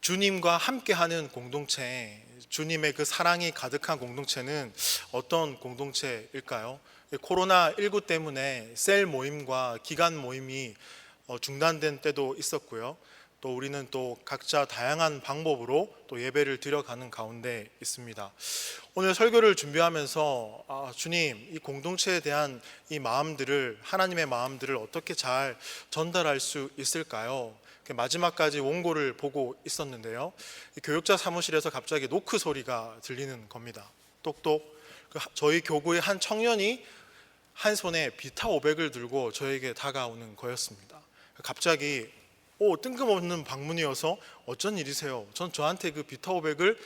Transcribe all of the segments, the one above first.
주님과 함께하는 공동체, 주님의 그 사랑이 가득한 공동체는 어떤 공동체일까요? 코로나19 때문에 셀 모임과 기간 모임이 중단된 때도 있었고요. 또 우리는 또 각자 다양한 방법으로 또 예배를 드려가는 가운데 있습니다. 오늘 설교를 준비하면서 주님, 이 공동체에 대한 이 마음들을, 하나님의 마음들을 어떻게 잘 전달할 수 있을까요? 마지막까지 원고를 보고 있었는데요, 교육자 사무실에서 갑자기 노크 소리가 들리는 겁니다. 똑똑. 저희 교구의 한 청년이 한 손에 비타 500을 들고 저에게 다가오는 거였습니다. 갑자기 뜬금없는 방문이어서 어쩐 일이세요? 전 저한테 그 비타 500을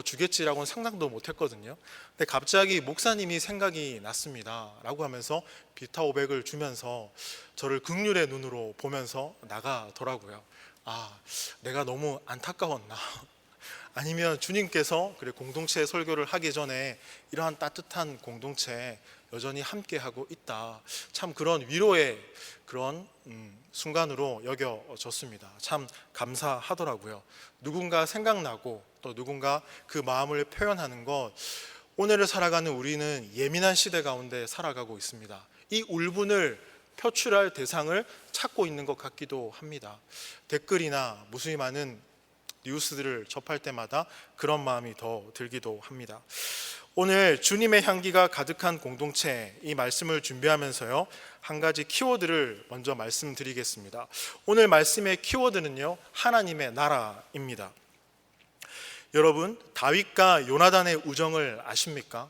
주겠지라고는 상상도 못했거든요. 근데 갑자기 목사님이 생각이 났습니다 라고 하면서 비타 500을 주면서 저를 긍휼의 눈으로 보면서 나가더라고요. 내가 너무 안타까웠나? 아니면 주님께서 공동체 설교를 하기 전에 이러한 따뜻한 공동체 여전히 함께하고 있다, 참 그런 위로의 그런 순간으로 여겨졌습니다. 참 감사하더라고요. 누군가 생각나고 또 누군가 그 마음을 표현하는 것, 오늘을 살아가는 우리는 예민한 시대 가운데 살아가고 있습니다. 이 울분을 표출할 대상을 찾고 있는 것 같기도 합니다. 댓글이나 무수히 많은 뉴스들을 접할 때마다 그런 마음이 더 들기도 합니다. 오늘 주님의 향기가 가득한 공동체, 이 말씀을 준비하면서요, 한 가지 키워드를 먼저 말씀드리겠습니다. 오늘 말씀의 키워드는요, 하나님의 나라입니다. 여러분, 다윗과 요나단의 우정을 아십니까?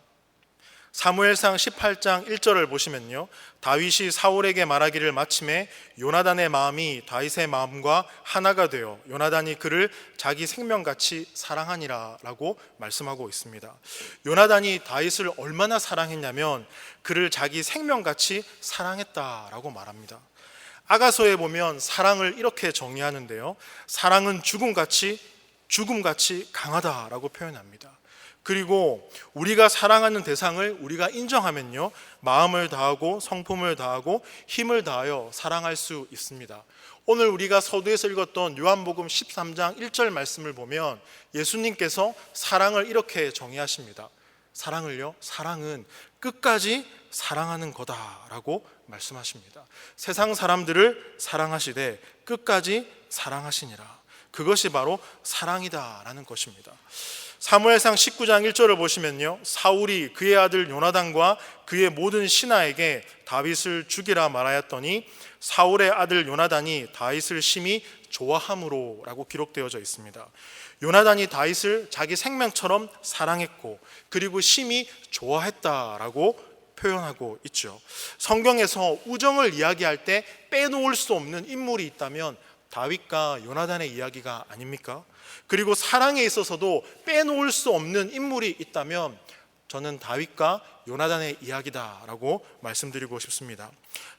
사무엘상 18장 1절을 보시면요, 다윗이 사울에게 말하기를 마침에 요나단의 마음이 다윗의 마음과 하나가 되어 요나단이 그를 자기 생명같이 사랑하니라 라고 말씀하고 있습니다. 요나단이 다윗을 얼마나 사랑했냐면 그를 자기 생명같이 사랑했다라고 말합니다. 아가서에 보면 사랑을 이렇게 정의하는데요, 사랑은 죽음같이 강하다라고 표현합니다. 그리고 우리가 사랑하는 대상을 우리가 인정하면요, 마음을 다하고 성품을 다하고 힘을 다하여 사랑할 수 있습니다. 오늘 우리가 서두에서 읽었던 요한복음 13장 1절 말씀을 보면 예수님께서 사랑을 이렇게 정의하십니다. 사랑을요, 사랑은 끝까지 사랑하는 거다라고 말씀하십니다. 세상 사람들을 사랑하시되 끝까지 사랑하시니라. 그것이 바로 사랑이다라는 것입니다. 사무엘상 19장 1절을 보시면요, 사울이 그의 아들 요나단과 그의 모든 신하에게 다윗을 죽이라 말하였더니 사울의 아들 요나단이 다윗을 심히 좋아함으로 라고 기록되어져 있습니다. 요나단이 다윗을 자기 생명처럼 사랑했고 그리고 심히 좋아했다라고 표현하고 있죠. 성경에서 우정을 이야기할 때 빼놓을 수 없는 인물이 있다면 다윗과 요나단의 이야기가 아닙니까? 그리고 사랑에 있어서도 빼놓을 수 없는 인물이 있다면 저는 다윗과 요나단의 이야기다라고 말씀드리고 싶습니다.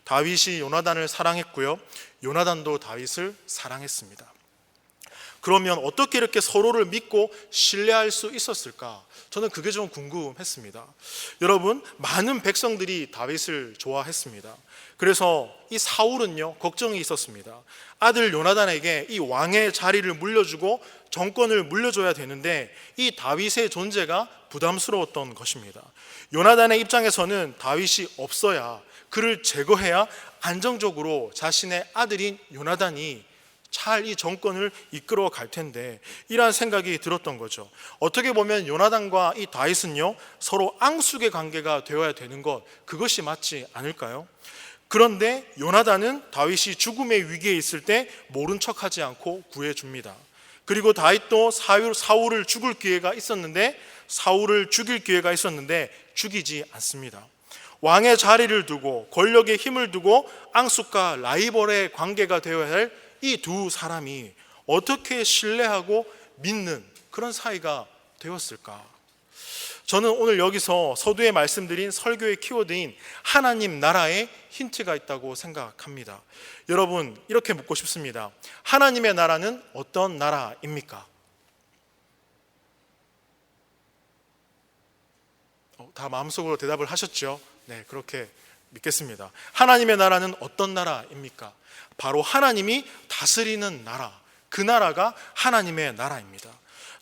다윗이 요나단을 사랑했고요, 요나단도 다윗을 사랑했습니다. 그러면 어떻게 이렇게 서로를 믿고 신뢰할 수 있었을까? 저는 그게 좀 궁금했습니다. 여러분, 많은 백성들이 다윗을 좋아했습니다. 그래서 이 사울은요, 걱정이 있었습니다. 아들 요나단에게 이 왕의 자리를 물려주고 정권을 물려줘야 되는데 이 다윗의 존재가 부담스러웠던 것입니다. 요나단의 입장에서는 다윗이 없어야, 그를 제거해야 안정적으로 자신의 아들인 요나단이 잘 이 정권을 이끌어 갈 텐데, 이러한 생각이 들었던 거죠. 어떻게 보면 요나단과 이 다윗은요, 서로 앙숙의 관계가 되어야 되는 것, 그것이 맞지 않을까요? 그런데 요나단은 다윗이 죽음의 위기에 있을 때 모른 척하지 않고 구해줍니다. 그리고 다윗도 사울을 죽일 기회가 있었는데 죽이지 않습니다. 왕의 자리를 두고 권력의 힘을 두고 앙숙과 라이벌의 관계가 되어야 할 이 두 사람이 어떻게 신뢰하고 믿는 그런 사이가 되었을까? 저는 오늘 여기서 서두에 말씀드린 설교의 키워드인 하나님 나라에 힌트가 있다고 생각합니다. 여러분, 이렇게 묻고 싶습니다. 하나님의 나라는 어떤 나라입니까? 다 마음속으로 대답을 하셨죠? 네, 그렇게 믿겠습니다. 하나님의 나라는 어떤 나라입니까? 바로 하나님이 다스리는 나라, 그 나라가 하나님의 나라입니다.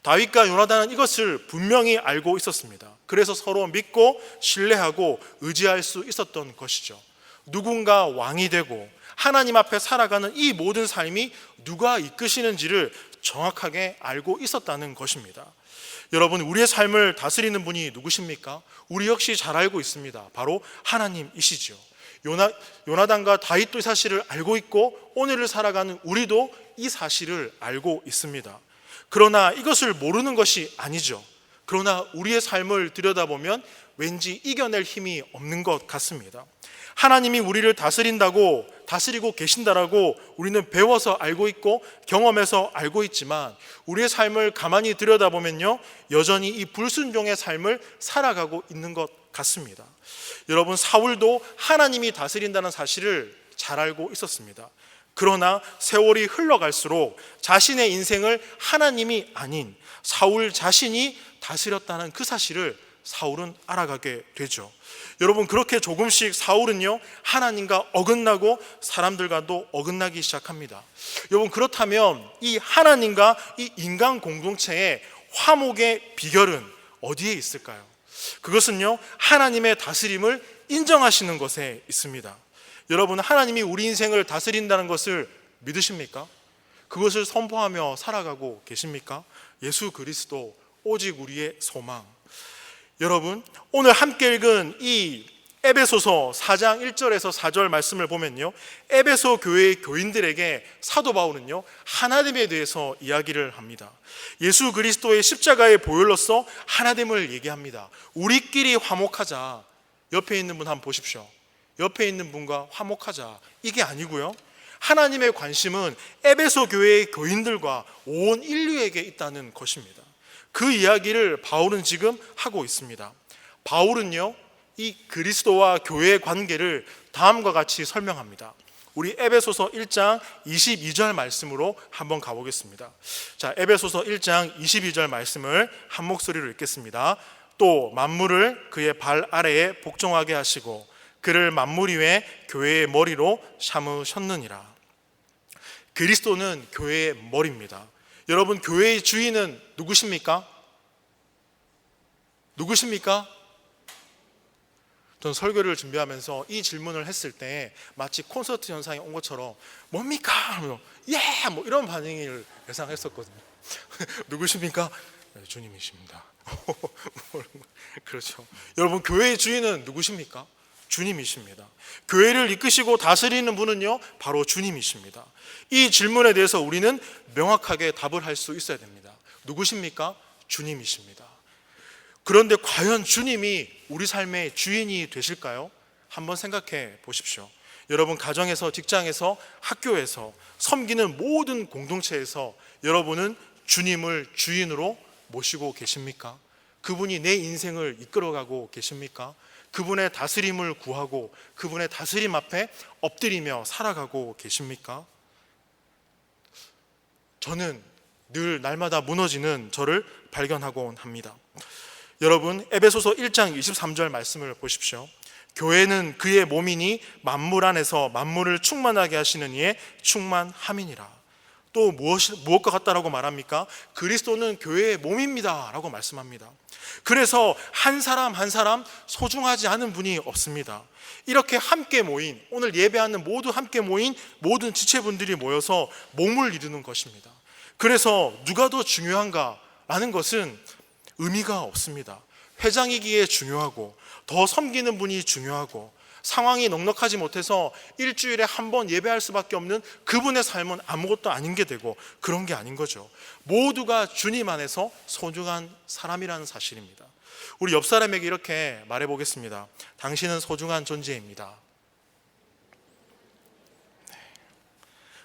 다윗과 요나단은 이것을 분명히 알고 있었습니다. 그래서 서로 믿고 신뢰하고 의지할 수 있었던 것이죠. 누군가 왕이 되고 하나님 앞에 살아가는 이 모든 삶이 누가 이끄시는지를 정확하게 알고 있었다는 것입니다. 여러분, 우리의 삶을 다스리는 분이 누구십니까? 우리 역시 잘 알고 있습니다. 바로 하나님이시죠. 요나단과 다윗도 이 사실을 알고 있고 오늘을 살아가는 우리도 이 사실을 알고 있습니다. 그러나 이것을 모르는 것이 아니죠. 그러나 우리의 삶을 들여다보면 왠지 이겨낼 힘이 없는 것 같습니다. 하나님이 우리를 다스리고 계신다라고 우리는 배워서 알고 있고 경험해서 알고 있지만 우리의 삶을 가만히 들여다보면요, 여전히 이 불순종의 삶을 살아가고 있는 것 같습니다. 여러분, 사울도 하나님이 다스린다는 사실을 잘 알고 있었습니다. 그러나 세월이 흘러갈수록 자신의 인생을 하나님이 아닌 사울 자신이 다스렸다는 그 사실을 사울은 알아가게 되죠. 여러분, 그렇게 조금씩 사울은요, 하나님과 어긋나고 사람들과도 어긋나기 시작합니다. 여러분, 그렇다면 이 하나님과 이 인간 공동체의 화목의 비결은 어디에 있을까요? 그것은요, 하나님의 다스림을 인정하시는 것에 있습니다. 여러분, 하나님이 우리 인생을 다스린다는 것을 믿으십니까? 그것을 선포하며 살아가고 계십니까? 예수 그리스도 오직 우리의 소망. 여러분, 오늘 함께 읽은 이 에베소서 4장 1절에서 4절 말씀을 보면요, 에베소 교회의 교인들에게 사도 바울은요, 하나됨에 대해서 이야기를 합니다. 예수 그리스도의 십자가의 보혈로서 하나됨을 얘기합니다. 우리끼리 화목하자. 옆에 있는 분 한번 보십시오. 옆에 있는 분과 화목하자. 이게 아니고요, 하나님의 관심은 에베소 교회의 교인들과 온 인류에게 있다는 것입니다. 그 이야기를 바울은 지금 하고 있습니다. 바울은요, 이 그리스도와 교회의 관계를 다음과 같이 설명합니다. 우리 에베소서 1장 22절 말씀으로 한번 가보겠습니다. 자, 에베소서 1장 22절 말씀을 한 목소리로 읽겠습니다. 또 만물을 그의 발 아래에 복종하게 하시고 그를 만물 위에 교회의 머리로 삼으셨느니라. 그리스도는 교회의 머리입니다. 여러분, 교회의 주인은 누구십니까? 누구십니까? 전 설교를 준비하면서 이 질문을 했을 때 마치 콘서트 현상이 온 것처럼 뭡니까? 예! 뭐 이런 반응을 예상했었거든요. 누구십니까? 네, 주님이십니다. 그렇죠. 여러분, 교회의 주인은 누구십니까? 주님이십니다. 교회를 이끄시고 다스리는 분은요, 바로 주님이십니다. 이 질문에 대해서 우리는 명확하게 답을 할 수 있어야 됩니다. 누구십니까? 주님이십니다. 그런데 과연 주님이 우리 삶의 주인이 되실까요? 한번 생각해 보십시오. 여러분, 가정에서, 직장에서, 학교에서, 섬기는 모든 공동체에서 여러분은 주님을 주인으로 모시고 계십니까? 그분이 내 인생을 이끌어가고 계십니까? 그분의 다스림을 구하고 그분의 다스림 앞에 엎드리며 살아가고 계십니까? 저는 늘 날마다 무너지는 저를 발견하곤 합니다. 여러분, 에베소서 1장 23절 말씀을 보십시오. 교회는 그의 몸이니 만물 안에서 만물을 충만하게 하시는 이의 충만함이니라. 또 무엇과 같다라고 말합니까? 그리스도는 교회의 몸입니다 라고 말씀합니다. 그래서 한 사람 한 사람 소중하지 않은 분이 없습니다. 이렇게 함께 모인, 오늘 예배하는 모두 함께 모인 모든 지체분들이 모여서 몸을 이루는 것입니다. 그래서 누가 더 중요한가라는 것은 의미가 없습니다. 회장이기에 중요하고 더 섬기는 분이 중요하고 상황이 넉넉하지 못해서 일주일에 한 번 예배할 수밖에 없는 그분의 삶은 아무것도 아닌 게 되고 그런 게 아닌 거죠. 모두가 주님 안에서 소중한 사람이라는 사실입니다. 우리 옆 사람에게 이렇게 말해보겠습니다. 당신은 소중한 존재입니다.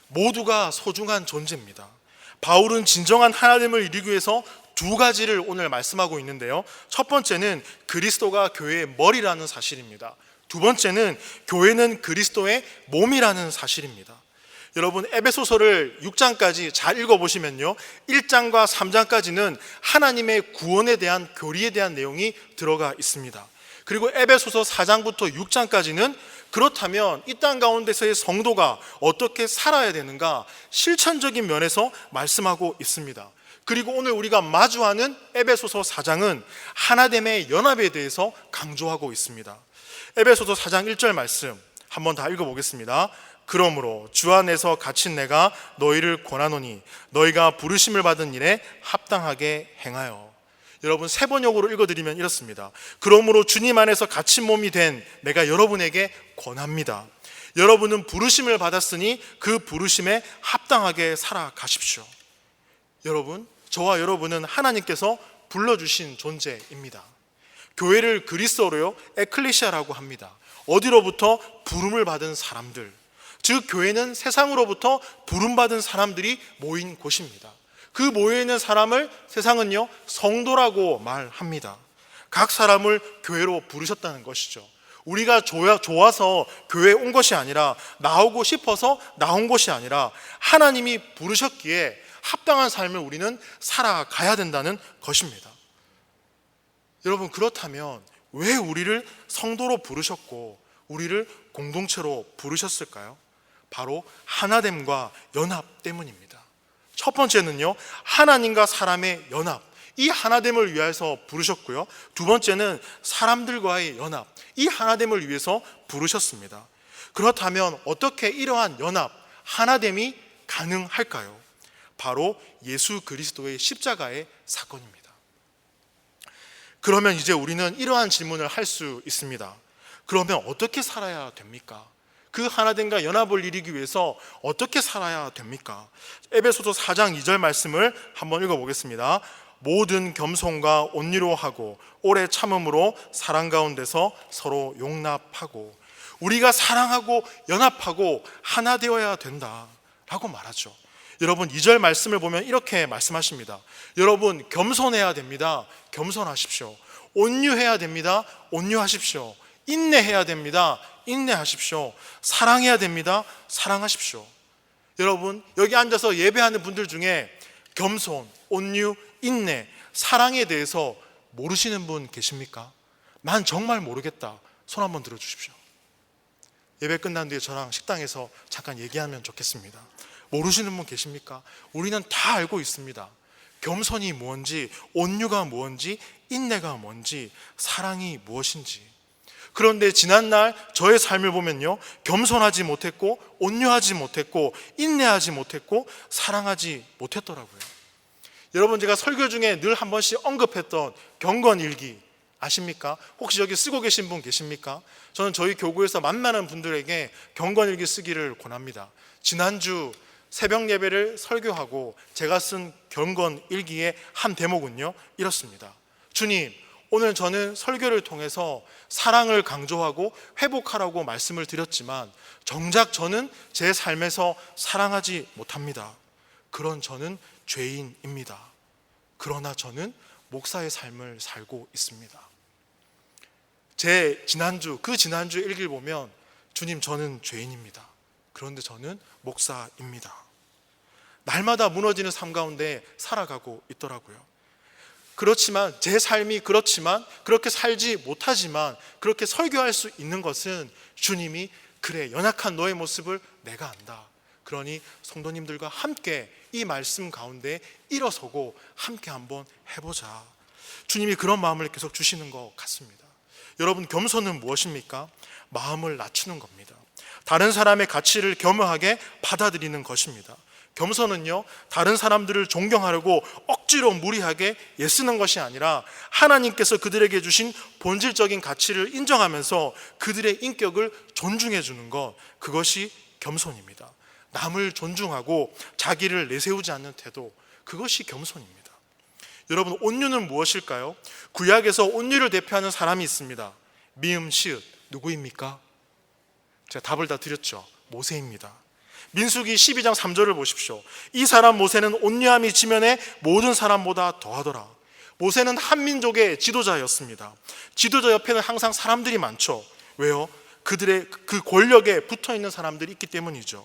모두가 소중한 존재입니다. 바울은 진정한 하나됨을 이루기 위해서 두 가지를 오늘 말씀하고 있는데요. 첫 번째는 그리스도가 교회의 머리라는 사실입니다. 두 번째는 교회는 그리스도의 몸이라는 사실입니다. 여러분, 에베소서를 6장까지 잘 읽어보시면요, 1장과 3장까지는 하나님의 구원에 대한 교리에 대한 내용이 들어가 있습니다. 그리고 에베소서 4장부터 6장까지는 그렇다면 이 땅 가운데서의 성도가 어떻게 살아야 되는가 실천적인 면에서 말씀하고 있습니다. 그리고 오늘 우리가 마주하는 에베소서 4장은 하나됨의 연합에 대해서 강조하고 있습니다. 에베소서 4장 1절 말씀 한번 다 읽어보겠습니다. 그러므로 주 안에서 갇힌 내가 너희를 권하노니 너희가 부르심을 받은 일에 합당하게 행하여. 여러분 세 번역으로 읽어드리면 이렇습니다. 그러므로 주님 안에서 갇힌 몸이 된 내가 여러분에게 권합니다. 여러분은 부르심을 받았으니 그 부르심에 합당하게 살아가십시오. 여러분, 저와 여러분은 하나님께서 불러주신 존재입니다. 교회를 그리스어로요 에클레시아라고 합니다. 어디로부터 부름을 받은 사람들, 즉 교회는 세상으로부터 부름받은 사람들이 모인 곳입니다. 그 모여있는 사람을 세상은요 성도라고 말합니다. 각 사람을 교회로 부르셨다는 것이죠. 우리가 좋아서 교회에 온 것이 아니라, 나오고 싶어서 나온 것이 아니라 하나님이 부르셨기에 합당한 삶을 우리는 살아가야 된다는 것입니다. 여러분, 그렇다면 왜 우리를 성도로 부르셨고 우리를 공동체로 부르셨을까요? 바로 하나됨과 연합 때문입니다. 첫 번째는요, 하나님과 사람의 연합, 이 하나됨을 위해서 부르셨고요. 두 번째는 사람들과의 연합, 이 하나됨을 위해서 부르셨습니다. 그렇다면 어떻게 이러한 연합, 하나됨이 가능할까요? 바로 예수 그리스도의 십자가의 사건입니다. 그러면 이제 우리는 이러한 질문을 할 수 있습니다. 그러면 어떻게 살아야 됩니까? 그 하나됨과 연합을 이루기 위해서 어떻게 살아야 됩니까? 에베소서 4장 2절 말씀을 한번 읽어보겠습니다. 모든 겸손과 온유로 하고 오래 참음으로 사랑 가운데서 서로 용납하고. 우리가 사랑하고 연합하고 하나 되어야 된다라고 말하죠. 여러분 2절 말씀을 보면 이렇게 말씀하십니다. 여러분 겸손해야 됩니다. 겸손하십시오. 온유해야 됩니다. 온유하십시오. 인내해야 됩니다. 인내하십시오. 사랑해야 됩니다. 사랑하십시오. 여러분 여기 앉아서 예배하는 분들 중에 겸손, 온유, 인내, 사랑에 대해서 모르시는 분 계십니까? 난 정말 모르겠다. 손 한번 들어주십시오. 예배 끝난 뒤에 저랑 식당에서 잠깐 얘기하면 좋겠습니다. 모르시는 분 계십니까? 우리는 다 알고 있습니다. 겸손이 뭔지, 온유가 뭔지, 인내가 뭔지, 사랑이 무엇인지. 그런데 지난날 저의 삶을 보면요, 겸손하지 못했고 온유하지 못했고 인내하지 못했고 사랑하지 못했더라고요. 여러분 제가 설교 중에 늘 한 번씩 언급했던 경건일기 아십니까? 혹시 여기 쓰고 계신 분 계십니까? 저는 저희 교구에서 만나는 분들에게 경건일기 쓰기를 권합니다. 지난주 새벽 예배를 설교하고 제가 쓴 경건일기의 한 대목은요 이렇습니다. 주님, 오늘 저는 설교를 통해서 사랑을 강조하고 회복하라고 말씀을 드렸지만 정작 저는 제 삶에서 사랑하지 못합니다. 그런 저는 죄인입니다. 그러나 저는 목사의 삶을 살고 있습니다. 제 지난주 일기를 보면 주님, 저는 죄인입니다. 그런데 저는 목사입니다. 날마다 무너지는 삶 가운데 살아가고 있더라고요. 그렇지만 제 삶이 그렇게 살지 못하지만 그렇게 설교할 수 있는 것은 주님이 그래, 연약한 너의 모습을 내가 안다. 그러니 성도님들과 함께 이 말씀 가운데 일어서고 함께 한번 해보자. 주님이 그런 마음을 계속 주시는 것 같습니다. 여러분, 겸손은 무엇입니까? 마음을 낮추는 겁니다. 다른 사람의 가치를 겸허하게 받아들이는 것입니다. 겸손은요, 다른 사람들을 존경하려고 억지로 무리하게 애쓰는 것이 아니라 하나님께서 그들에게 주신 본질적인 가치를 인정하면서 그들의 인격을 존중해 주는 것, 그것이 겸손입니다. 남을 존중하고 자기를 내세우지 않는 태도, 그것이 겸손입니다. 여러분, 온유는 무엇일까요? 구약에서 온유를 대표하는 사람이 있습니다. 미음, 시읒, 누구입니까? 제가 답을 다 드렸죠. 모세입니다. 민수기 12장 3절을 보십시오. 이 사람 모세는 온유함이 지면에 모든 사람보다 더하더라. 모세는 한 민족의 지도자였습니다. 지도자 옆에는 항상 사람들이 많죠. 왜요? 그들의 그 권력에 붙어있는 사람들이 있기 때문이죠.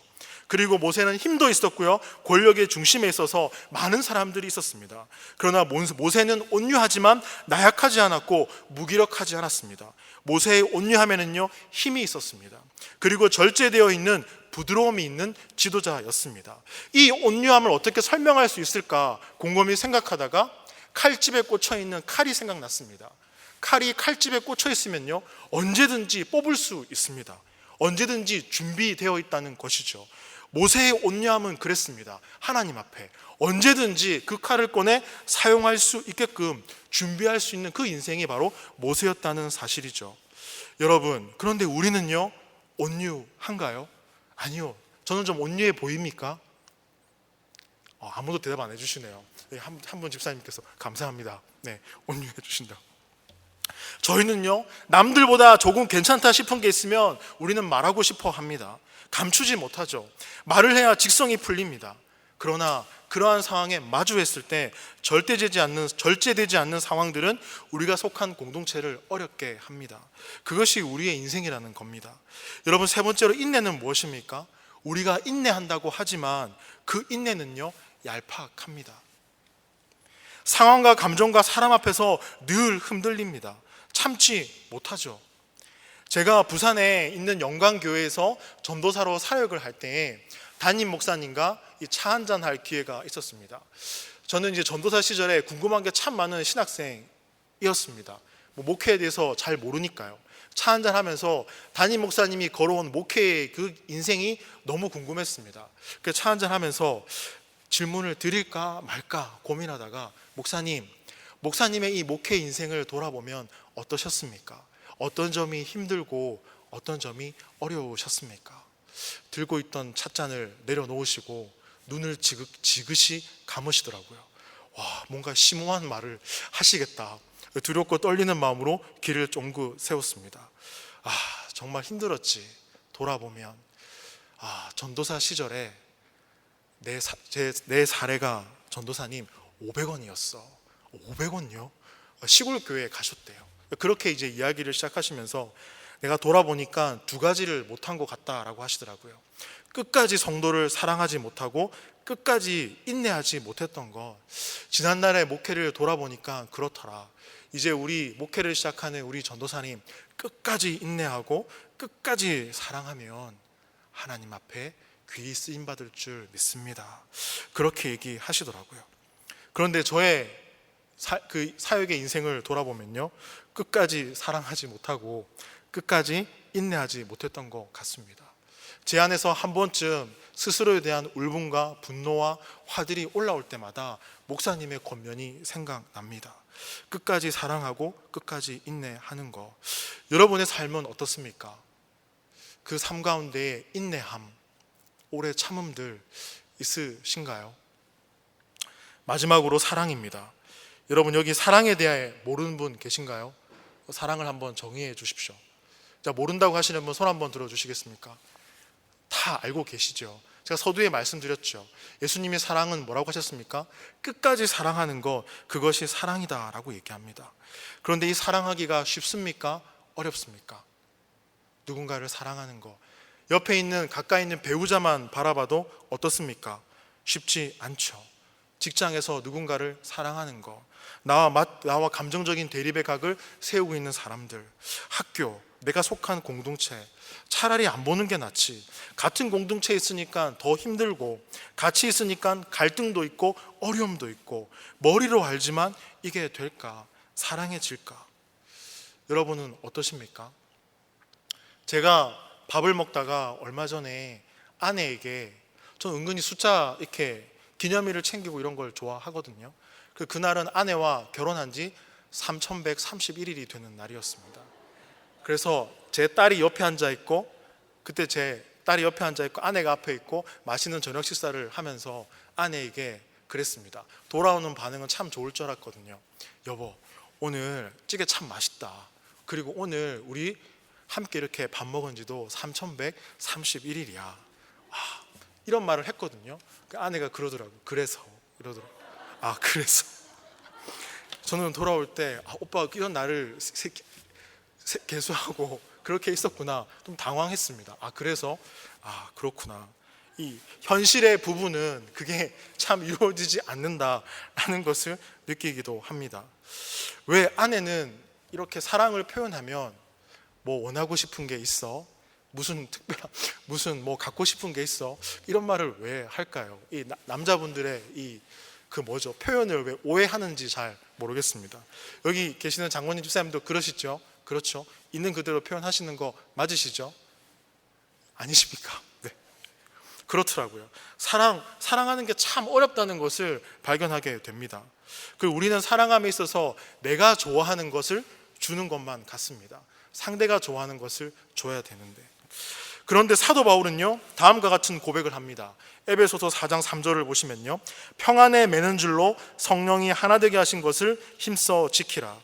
그리고 모세는 힘도 있었고요, 권력의 중심에 있어서 많은 사람들이 있었습니다. 그러나 모세는 온유하지만 나약하지 않았고 무기력하지 않았습니다. 모세의 온유함에는요 힘이 있었습니다. 그리고 절제되어 있는 부드러움이 있는 지도자였습니다. 이 온유함을 어떻게 설명할 수 있을까 곰곰이 생각하다가 칼집에 꽂혀 있는 칼이 생각났습니다. 칼이 칼집에 꽂혀 있으면요 언제든지 뽑을 수 있습니다. 언제든지 준비되어 있다는 것이죠. 모세의 온유함은 그랬습니다. 하나님 앞에 언제든지 그 칼을 꺼내 사용할 수 있게끔 준비할 수 있는 그 인생이 바로 모세였다는 사실이죠. 여러분, 그런데 우리는요 온유한가요? 아니요. 저는 좀 온유해 보입니까? 아무도 대답 안 해주시네요. 한 분 집사님께서 감사합니다. 네, 온유해 주신다. 저희는요 남들보다 조금 괜찮다 싶은 게 있으면 우리는 말하고 싶어 합니다. 감추지 못하죠. 말을 해야 직성이 풀립니다. 그러나 그러한 상황에 마주했을 때 절제되지 않는 상황들은 우리가 속한 공동체를 어렵게 합니다. 그것이 우리의 인생이라는 겁니다. 여러분, 세 번째로 인내는 무엇입니까? 우리가 인내한다고 하지만 그 인내는요 얄팍합니다. 상황과 감정과 사람 앞에서 늘 흔들립니다. 참지 못하죠. 제가 부산에 있는 영광교회에서 전도사로 사역을 할 때 담임 목사님과 차 한잔 할 기회가 있었습니다. 저는 이제 전도사 시절에 궁금한 게 참 많은 신학생이었습니다. 목회에 대해서 잘 모르니까요. 차 한잔 하면서 담임 목사님이 걸어온 목회의 그 인생이 너무 궁금했습니다. 그래서 차 한잔 하면서 질문을 드릴까 말까 고민하다가 목사님의 이 목회 인생을 돌아보면 어떠셨습니까? 어떤 점이 힘들고 어떤 점이 어려우셨습니까? 들고 있던 찻잔을 내려놓으시고 눈을 지그시 감으시더라고요. 와, 뭔가 심오한 말을 하시겠다. 두렵고 떨리는 마음으로 길을 쫑긋 세웠습니다. 정말 힘들었지. 돌아보면 전도사 시절에 내 사례가 전도사님 500원이었어. 500원요? 시골 교회에 가셨대요. 그렇게 이제 이야기를 시작하시면서 내가 돌아보니까 두 가지를 못한 것 같다라고 하시더라고요. 끝까지 성도를 사랑하지 못하고 끝까지 인내하지 못했던 것. 지난날의 목회를 돌아보니까 그렇더라. 이제 우리 목회를 시작하는 우리 전도사님 끝까지 인내하고 끝까지 사랑하면 하나님 앞에 귀히 쓰임 받을 줄 믿습니다. 그렇게 얘기하시더라고요. 그런데 저의 그 사역의 인생을 돌아보면요 끝까지 사랑하지 못하고 끝까지 인내하지 못했던 것 같습니다. 제 안에서 한 번쯤 스스로에 대한 울분과 분노와 화들이 올라올 때마다 목사님의 권면이 생각납니다. 끝까지 사랑하고 끝까지 인내하는 것. 여러분의 삶은 어떻습니까? 그 삶 가운데에 인내함, 오래 참음들 있으신가요? 마지막으로 사랑입니다. 여러분, 여기 사랑에 대해 모르는 분 계신가요? 사랑을 한번 정의해 주십시오. 자, 모른다고 하시는 분 손 한번 들어주시겠습니까? 다 알고 계시죠? 제가 서두에 말씀드렸죠. 예수님의 사랑은 뭐라고 하셨습니까? 끝까지 사랑하는 것, 그것이 사랑이다 라고 얘기합니다. 그런데 이 사랑하기가 쉽습니까? 어렵습니까? 누군가를 사랑하는 것, 옆에 있는 가까이 있는 배우자만 바라봐도 어떻습니까? 쉽지 않죠. 직장에서 누군가를 사랑하는 것, 나와 감정적인 대립의 각을 세우고 있는 사람들, 학교, 내가 속한 공동체, 차라리 안 보는 게 낫지. 같은 공동체에 있으니까 더 힘들고, 같이 있으니까 갈등도 있고 어려움도 있고, 머리로 알지만 이게 될까? 사랑해질까? 여러분은 어떠십니까? 제가 밥을 먹다가 얼마 전에 아내에게, 전 은근히 숫자 이렇게 기념일을 챙기고 이런 걸 좋아하거든요. 그날은 아내와 결혼한 지 3131일이 되는 날이었습니다. 그래서 제 딸이 옆에 앉아 있고, 그때 제 딸이 옆에 앉아 있고 아내가 앞에 있고 맛있는 저녁 식사를 하면서 아내에게 그랬습니다. 돌아오는 반응은 참 좋을 줄 알았거든요. 여보, 오늘 찌개 참 맛있다. 그리고 오늘 우리 함께 이렇게 밥 먹은 지도 3131일이야. 이런 말을 했거든요. 아내가 그러더라고요. 그래서 이러더라고요. 그래서 저는 돌아올 때 오빠 이런 날을 개수하고 그렇게 있었구나. 좀 당황했습니다. 그래서 그렇구나. 이 현실의 부분은 그게 참 이루어지지 않는다라는 것을 느끼기도 합니다. 왜 아내는 이렇게 사랑을 표현하면 뭐 원하고 싶은 게 있어? 무슨 뭐 갖고 싶은 게 있어? 이런 말을 왜 할까요? 이 남자분들의 표현을 왜 오해하는지 잘 모르겠습니다. 여기 계시는 장모님 집사님도 그러시죠? 그렇죠? 있는 그대로 표현하시는 거 맞으시죠? 아니십니까? 네. 그렇더라고요. 사랑하는 게 참 어렵다는 것을 발견하게 됩니다. 그리고 우리는 사랑함에 있어서 내가 좋아하는 것을 주는 것만 같습니다. 상대가 좋아하는 것을 줘야 되는데. 그런데 사도 바울은요, 다음과 같은 고백을 합니다. 에베소서 4장 3절을 보시면요, 평안에 매는 줄로 성령이 하나 되게 하신 것을 힘써 지키라.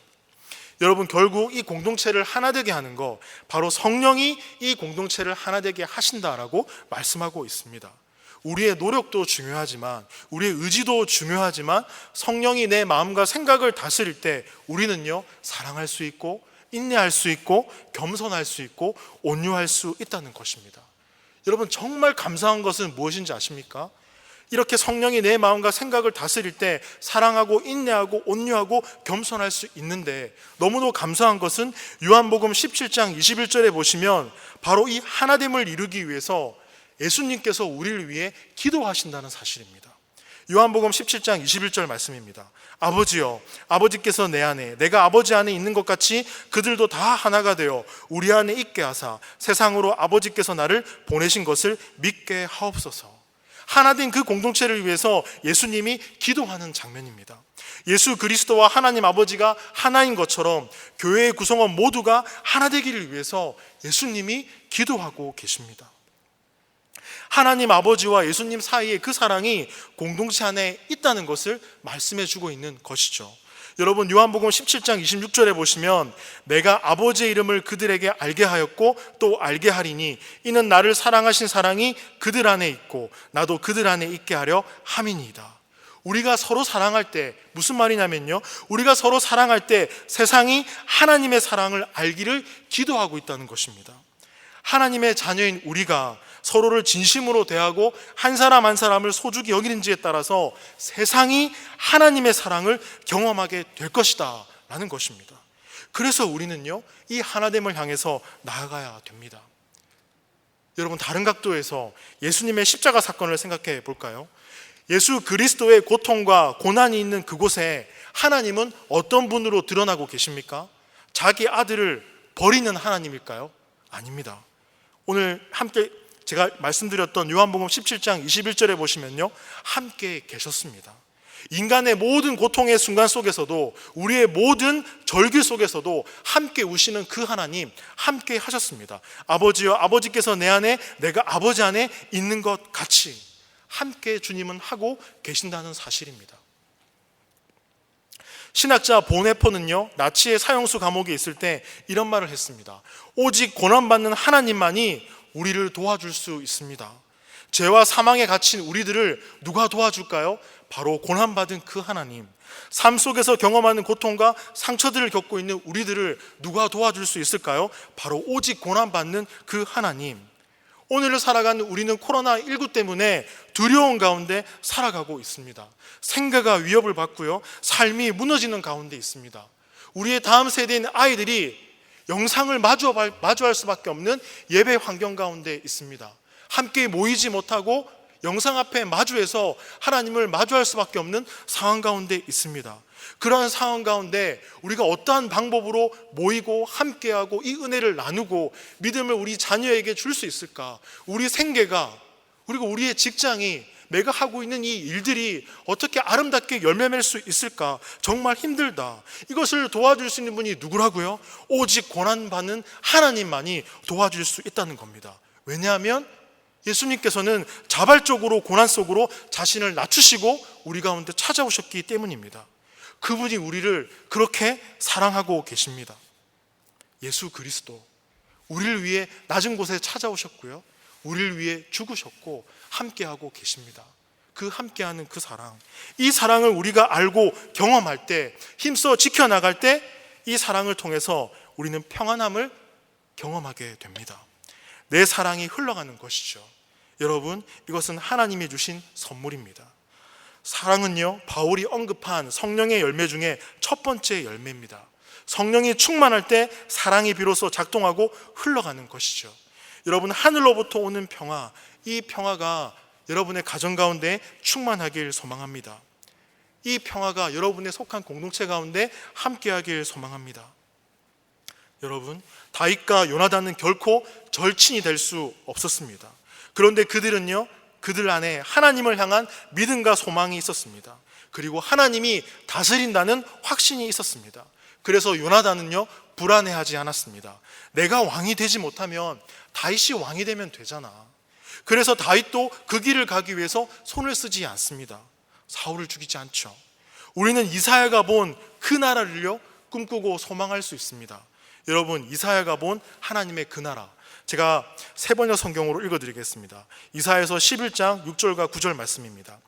여러분, 결국 이 공동체를 하나 되게 하는 거, 바로 성령이 이 공동체를 하나 되게 하신다라고 말씀하고 있습니다. 우리의 노력도 중요하지만, 우리의 의지도 중요하지만, 성령이 내 마음과 생각을 다스릴 때 우리는요, 사랑할 수 있고 인내할 수 있고 겸손할 수 있고 온유할 수 있다는 것입니다. 여러분, 정말 감사한 것은 무엇인지 아십니까? 이렇게 성령이 내 마음과 생각을 다스릴 때 사랑하고 인내하고 온유하고 겸손할 수 있는데, 너무도 감사한 것은 요한복음 17장 21절에 보시면 바로 이 하나됨을 이루기 위해서 예수님께서 우리를 위해 기도하신다는 사실입니다. 요한복음 17장 21절 말씀입니다. 아버지여, 아버지께서 내 안에, 내가 아버지 안에 있는 것 같이 그들도 다 하나가 되어 우리 안에 있게 하사 세상으로 아버지께서 나를 보내신 것을 믿게 하옵소서. 하나된 그 공동체를 위해서 예수님이 기도하는 장면입니다. 예수 그리스도와 하나님 아버지가 하나인 것처럼 교회의 구성원 모두가 하나 되기를 위해서 예수님이 기도하고 계십니다. 하나님 아버지와 예수님 사이에 그 사랑이 공동체 안에 있다는 것을 말씀해 주고 있는 것이죠. 여러분, 요한복음 17장 26절에 보시면 내가 아버지의 이름을 그들에게 알게 하였고 또 알게 하리니 이는 나를 사랑하신 사랑이 그들 안에 있고 나도 그들 안에 있게 하려 함이니이다. 우리가 서로 사랑할 때 무슨 말이냐면요, 우리가 서로 사랑할 때 세상이 하나님의 사랑을 알기를 기도하고 있다는 것입니다. 하나님의 자녀인 우리가 서로를 진심으로 대하고 한 사람 한 사람을 소중히 여기는지에 따라서 세상이 하나님의 사랑을 경험하게 될 것이다 라는 것입니다. 그래서 우리는요, 이 하나됨을 향해서 나아가야 됩니다. 여러분, 다른 각도에서 예수님의 십자가 사건을 생각해 볼까요? 예수 그리스도의 고통과 고난이 있는 그곳에 하나님은 어떤 분으로 드러나고 계십니까? 자기 아들을 버리는 하나님일까요? 아닙니다. 오늘 함께 제가 말씀드렸던 요한복음 17장 21절에 보시면요, 함께 계셨습니다. 인간의 모든 고통의 순간 속에서도, 우리의 모든 절규 속에서도 함께 우시는 그 하나님, 함께 하셨습니다. 아버지여, 아버지께서 내 안에, 내가 아버지 안에 있는 것 같이 함께 주님은 하고 계신다는 사실입니다. 신학자 보네포는요, 나치의 사형수 감옥에 있을 때 이런 말을 했습니다. 오직 고난받는 하나님만이 우리를 도와줄 수 있습니다. 죄와 사망에 갇힌 우리들을 누가 도와줄까요? 바로 고난받은 그 하나님. 삶 속에서 경험하는 고통과 상처들을 겪고 있는 우리들을 누가 도와줄 수 있을까요? 바로 오직 고난받는 그 하나님. 오늘을 살아가는 우리는 코로나19 때문에 두려운 가운데 살아가고 있습니다. 생계가 위협을 받고요, 삶이 무너지는 가운데 있습니다. 우리의 다음 세대인 아이들이 영상을 마주할 수밖에 없는 예배 환경 가운데 있습니다. 함께 모이지 못하고 영상 앞에 마주해서 하나님을 마주할 수밖에 없는 상황 가운데 있습니다. 그러한 상황 가운데 우리가 어떠한 방법으로 모이고 함께하고 이 은혜를 나누고 믿음을 우리 자녀에게 줄 수 있을까? 우리 생계가, 그리고 우리의 직장이, 내가 하고 있는 이 일들이 어떻게 아름답게 열매 맺을 수 있을까? 정말 힘들다. 이것을 도와줄 수 있는 분이 누구라고요? 오직 고난받는 하나님만이 도와줄 수 있다는 겁니다. 왜냐하면 예수님께서는 자발적으로 고난 속으로 자신을 낮추시고 우리 가운데 찾아오셨기 때문입니다. 그분이 우리를 그렇게 사랑하고 계십니다. 예수 그리스도, 우리를 위해 낮은 곳에 찾아오셨고요, 우리를 위해 죽으셨고 함께하고 계십니다. 그 함께하는 그 사랑, 이 사랑을 우리가 알고 경험할 때, 힘써 지켜나갈 때 이 사랑을 통해서 우리는 평안함을 경험하게 됩니다. 내 사랑이 흘러가는 것이죠. 여러분, 이것은 하나님이 주신 선물입니다. 사랑은요, 바울이 언급한 성령의 열매 중에 첫 번째 열매입니다. 성령이 충만할 때 사랑이 비로소 작동하고 흘러가는 것이죠. 여러분, 하늘로부터 오는 평화, 이 평화가 여러분의 가정 가운데 충만하길 소망합니다. 이 평화가 여러분의 속한 공동체 가운데 함께하길 소망합니다. 여러분, 다윗과 요나단은 결코 절친이 될 수 없었습니다. 그런데 그들은요, 그들 안에 하나님을 향한 믿음과 소망이 있었습니다. 그리고 하나님이 다스린다는 확신이 있었습니다. 그래서 요나단은요, 불안해하지 않았습니다. 내가 왕이 되지 못하면 다윗이 왕이 되면 되잖아. 그래서 다윗도 그 길을 가기 위해서 손을 쓰지 않습니다. 사울을 죽이지 않죠. 우리는 이사야가 본 그 나라를요, 꿈꾸고 소망할 수 있습니다. 여러분, 이사야가 본 하나님의 그 나라, 제가 세 번역 성경으로 읽어드리겠습니다. 이사야서 11장 6절과 9절 말씀입니다.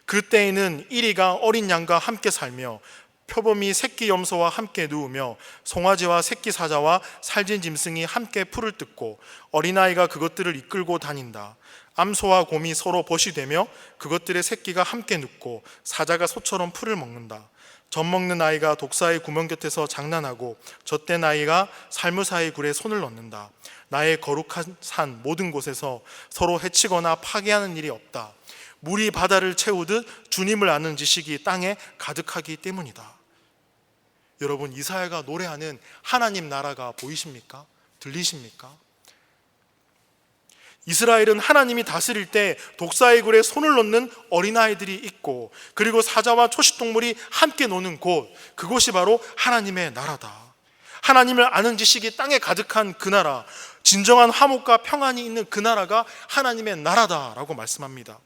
그때에는 이리가 어린 양과 함께 살며 표범이 새끼 염소와 함께 누우며 송아지와 새끼 사자와 살진 짐승이 함께 풀을 뜯고 어린아이가 그것들을 이끌고 다닌다. 암소와 곰이 서로 벗이 되며 그것들의 새끼가 함께 눕고 사자가 소처럼 풀을 먹는다. 젖 먹는 아이가 독사의 구멍 곁에서 장난하고 젖된 아이가 살무사의 굴에 손을 넣는다. 나의 거룩한 산 모든 곳에서 서로 해치거나 파괴하는 일이 없다. 물이 바다를 채우듯 주님을 아는 지식이 땅에 가득하기 때문이다. 여러분, 이사야가 노래하는 하나님 나라가 보이십니까? 들리십니까? 이스라엘은 하나님이 다스릴 때 독사의 굴에 손을 넣는 어린아이들이 있고, 그리고 사자와 초식동물이 함께 노는 곳, 그곳이 바로 하나님의 나라다. 하나님을 아는 지식이 땅에 가득한 그 나라, 진정한 화목과 평안이 있는 그 나라가 하나님의 나라다라고 말씀합니다.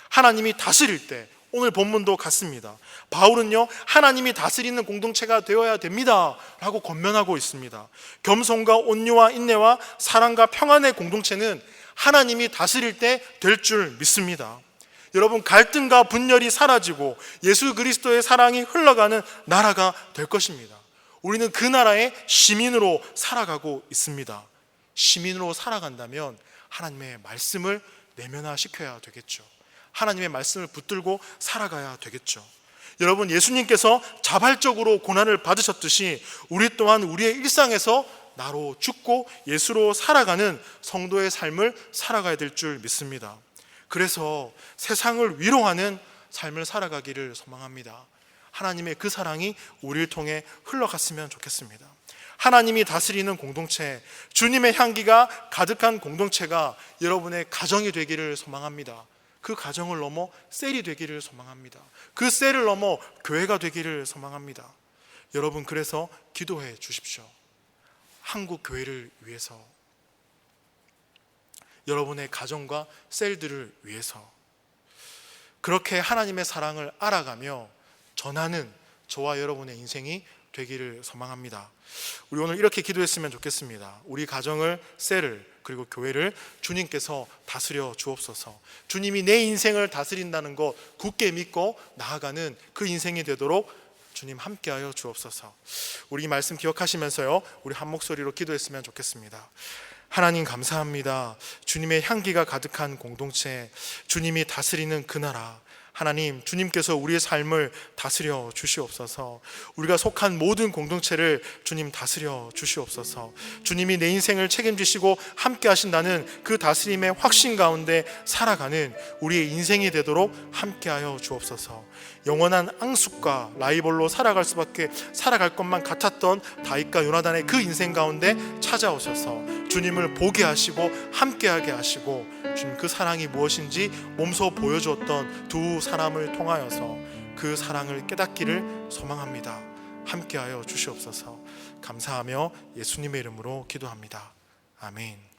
하나님이 다스릴 때, 오늘 본문도 같습니다. 바울은요, 하나님이 다스리는 공동체가 되어야 됩니다 라고 권면하고 있습니다. 겸손과 온유와 인내와 사랑과 평안의 공동체는 하나님이 다스릴 때 될 줄 믿습니다. 여러분, 갈등과 분열이 사라지고 예수 그리스도의 사랑이 흘러가는 나라가 될 것입니다. 우리는 그 나라의 시민으로 살아가고 있습니다. 시민으로 살아간다면 하나님의 말씀을 내면화시켜야 되겠죠. 하나님의 말씀을 붙들고 살아가야 되겠죠. 여러분, 예수님께서 자발적으로 고난을 받으셨듯이 우리 또한 우리의 일상에서 나로 죽고 예수로 살아가는 성도의 삶을 살아가야 될 줄 믿습니다. 그래서 세상을 위로하는 삶을 살아가기를 소망합니다. 하나님의 그 사랑이 우리를 통해 흘러갔으면 좋겠습니다. 하나님이 다스리는 공동체, 주님의 향기가 가득한 공동체가 여러분의 가정이 되기를 소망합니다. 그 가정을 넘어 셀이 되기를 소망합니다. 그 셀을 넘어 교회가 되기를 소망합니다. 여러분, 그래서 기도해 주십시오. 한국 교회를 위해서, 여러분의 가정과 셀들을 위해서, 그렇게 하나님의 사랑을 알아가며 전하는 저와 여러분의 인생이 되기를 소망합니다. 우리 오늘 이렇게 기도했으면 좋겠습니다. 우리 가정을, 셀을, 그리고 교회를 주님께서 다스려 주옵소서. 주님이 내 인생을 다스린다는 것 굳게 믿고 나아가는 그 인생이 되도록 주님 함께하여 주옵소서. 우리 이 말씀 기억하시면서요, 우리 한 목소리로 기도했으면 좋겠습니다. 하나님 감사합니다. 주님의 향기가 가득한 공동체, 주님이 다스리는 그 나라, 하나님, 주님께서 우리의 삶을 다스려 주시옵소서. 우리가 속한 모든 공동체를 주님 다스려 주시옵소서. 주님이 내 인생을 책임지시고 함께 하신다는 그 다스림의 확신 가운데 살아가는 우리의 인생이 되도록 함께하여 주옵소서. 영원한 앙숙과 라이벌로 살아갈 것만 같았던 다윗과 요나단의 그 인생 가운데 찾아오셔서 주님을 보게 하시고 함께하게 하시고, 주님 그 사랑이 무엇인지 몸소 보여주었던 두 사람을 통하여서 그 사랑을 깨닫기를 소망합니다. 함께하여 주시옵소서. 감사하며 예수님의 이름으로 기도합니다. 아멘.